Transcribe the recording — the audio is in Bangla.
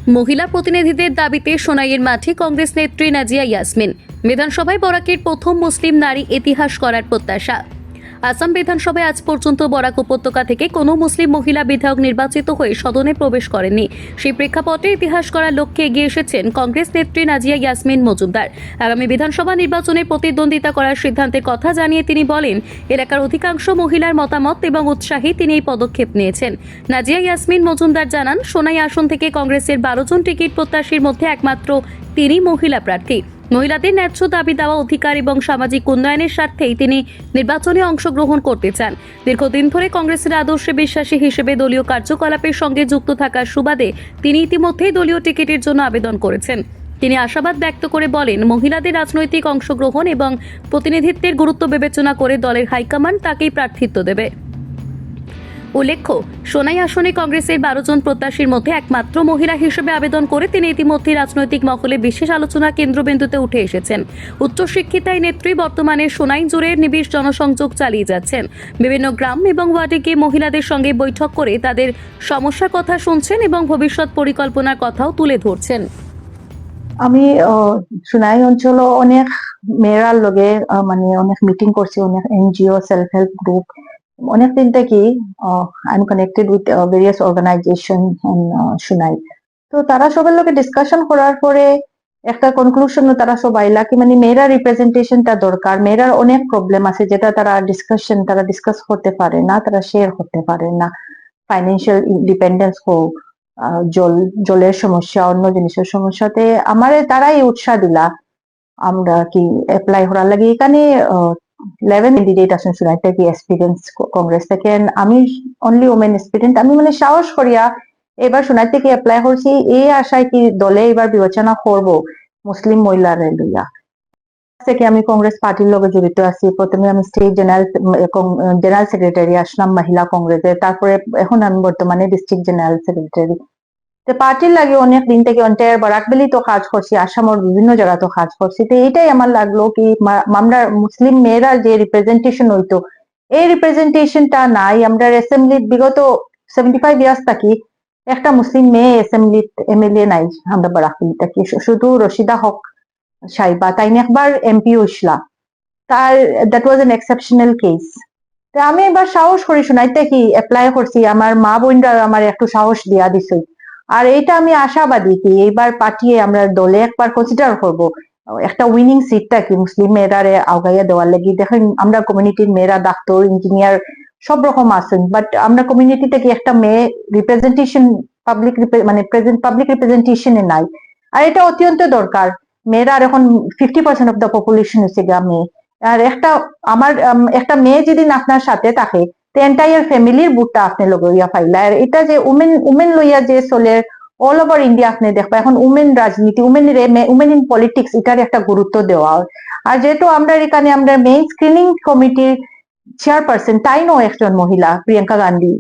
মহিলা প্রতিনিধিদের দাবিতে সোনাইয়ের মাঠে কংগ্রেস নেত্রী নাজিয়া ইয়াসমিন। বিধানসভায় বরাকের প্রথম মুসলিম নারী ইতিহাস করার প্রত্যাশা। আসাম বিধানসভায় আজ পর্যন্ত বরাক উপত্যকা থেকে কোনো মুসলিম মহিলা বিধায়ক নির্বাচিত হয়ে সদনে প্রবেশ করেননি। সেই প্রেক্ষাপটে ইতিহাস করার লক্ষ্যে এগিয়ে এসেছেন কংগ্রেস নেত্রী নাজিয়া ইয়াসমিন মজুমদার। আগামী বিধানসভা নির্বাচনে প্রতিদ্বন্দ্বিতা করার সিদ্ধান্তের কথা জানিয়ে তিনি বলেন, এলাকার অধিকাংশ মহিলার মতামত এবং উৎসাহে তিনি এই পদক্ষেপ নিয়েছেন। নাজিয়া ইয়াসমিন মজুমদার জানান, সোনাই আসন থেকে কংগ্রেসের 12 জন টিকিট প্রত্যাশীর মধ্যে একমাত্র তিনি মহিলা প্রার্থী। মহিলাদের ন্যায্য দাবি দেওয়া, অধিকার এবং সামাজিক উন্নয়নের স্বার্থেই তিনি নির্বাচনে অংশগ্রহণ করতে চান। দীর্ঘদিন ধরে কংগ্রেসের আদর্শে বিশ্বাসী হিসেবে দলীয় কার্যকলাপের সঙ্গে যুক্ত থাকার সুবাদে তিনি ইতিমধ্যেই দলীয় টিকিটের জন্য আবেদন করেছেন। তিনি আশাবাদ ব্যক্ত করে বলেন, মহিলাদের রাজনৈতিক অংশগ্রহণ এবং প্রতিনিধিত্বের গুরুত্ব বিবেচনা করে দলের হাইকমান্ড তাকেই প্রার্থিত্ব দেবে। উল্লেখ্য, সোনাই আসনে কংগ্রেসের 12 জন প্রত্যাশীর মধ্যে একমাত্র মহিলা হিসেবে আবেদন করে তিনি ইতিমধ্যে রাজনৈতিক মহলে বিশেষ আলোচনা কেন্দ্রবিন্দুতে উঠে এসেছেন। উচ্চশিক্ষিতা এই নেত্রী বর্তমানে সোনাই জুড়ে নিবিড় জনসংযোগ চালিয়ে যাচ্ছেন। বিভিন্ন গ্রাম এবং ওয়ার্ডে গিয়ে মহিলাদের সঙ্গে বৈঠক করে তাদের সমস্যার কথা শুনছেন এবং ভবিষ্যৎ পরিকল্পনার কথাও তুলে ধরছেন। আমি সোনাই অঞ্চল অনেক মেয়েরার লগে মানে অনেক মিটিং করছি, অনেক এনজিও, সেলফ হেল্প গ্রুপ, অনেকদিন থেকে I am connected with various organisation সোনাই। তো তারা সবার লগে ডিসকাশন করার পরে একটা কনক্লুশন তারা সব আইলা কি মানে মেয়েরা রিপ্রেজেন্টেশনটা দরকার। মেয়েরার অনেক প্রবলেম আছে যেটা তারা ডিসকাস করতে পারে না, তারা শেয়ার করতে পারে না। ফাইন্যান্সিয়াল ইন্ডিপেন্ডেন্স হোক, জলের সমস্যা, অন্য জিনিসের সমস্যাতে আমারে তারাই উৎসাহ দিলা আমরা কি অ্যাপ্লাই করার লাগে। এখানে 11 ক্যান্ডিডেট আছেন সোনাই থেকে এক্সপিরিয়েন্স কংগ্রেস থেকে, আমি অনলি ওমেন এক্সপিরিয়েন্স। আমি মানে সাহস করিয়া এবার সোনাই থেকে অ্যাপ্লাই করছি এই আশায় কি দলে এবার বিবেচনা করব মুসলিম মহিলারে লইয়া। থেকে আমি কংগ্রেস পার্টির লগে জড়িত আছি। প্রথমে আমি স্টেট জেনারেল সেক্রেটারি আসলাম মহিলা কংগ্রেসের, তারপরে এখন আমি বর্তমানে ডিস্ট্রিক্ট জেনারেল সেক্রেটারি। পার্টির লাগে অনেক দিন থেকে অন্টায়ার বারাকবেলি তো কাজ করছি, আসামের বিভিন্ন জায়গা তো কাজ করছি। তো এইটাই আমার লাগলো কি আমরা মুসলিম মেয়েরা যে রিপ্রেজেন্টেশন হইতো এই রিপ্রেজেন্টেশনটা নাই। আমরা অ্যাসেম্বলি বিগত 75 ইয়ার্স থাকি একটা মুসলিম মেয়ে অ্যাসেম্বলি এমএলএ নাই আমরা বারাকবেলি থাকি। শুধু রশিদা হক সাইবা, তাই একবার এমপি হইসলা, তার that was an exceptional case. তো আমি এবার সাহস করি শোনাইতে কি অ্যাপ্লাই করছি, আমার মা বোনরা আমার একটু সাহস দিয়া দিছে। আর এইটা আমি আশাবাদী কি এইবার পাঠিয়ে আমরা দলে একবার কনসিডার করব একটা উইনিং সিটটা কি মুসলিম মেয়েরারে আগাইয়া দেওয়ার লাগি। দেখেন আমরা কমিউনিটির মেয়েরা ডাক্তার, ইঞ্জিনিয়ার সব রকম আছেন, বাট আমরা কমিউনিটি থেকে একটা মেয়ে রিপ্রেজেন্টেশন পাবলিক মানে পাবলিক রিপ্রেজেন্টেশনে নাই। আর এটা অত্যন্ত দরকার। মেয়েরা এখন 50% অফ দ্য পপুলেশন হচ্ছে গা মেয়ে। আর একটা মেয়ে যদি আপনার সাথে থাকে এন্টায়ার ফ্যামিলির বুটটা আপনি লইয়া পাইলা। আর এটা যে উমেন লইয়া যে চলে অল ওভার ইন্ডিয়া আপনি দেখবা এখন উমেন রাজনীতি, উমেন ইন পলিটিক্স এটার একটা গুরুত্ব দেওয়া। আর যেহেতু আমরা এখানে আমরা মেইন স্ক্রিনিং কমিটির চেয়ারপারসন, তাই নয় একজন মহিলা প্রিয়াঙ্কা গান্ধী।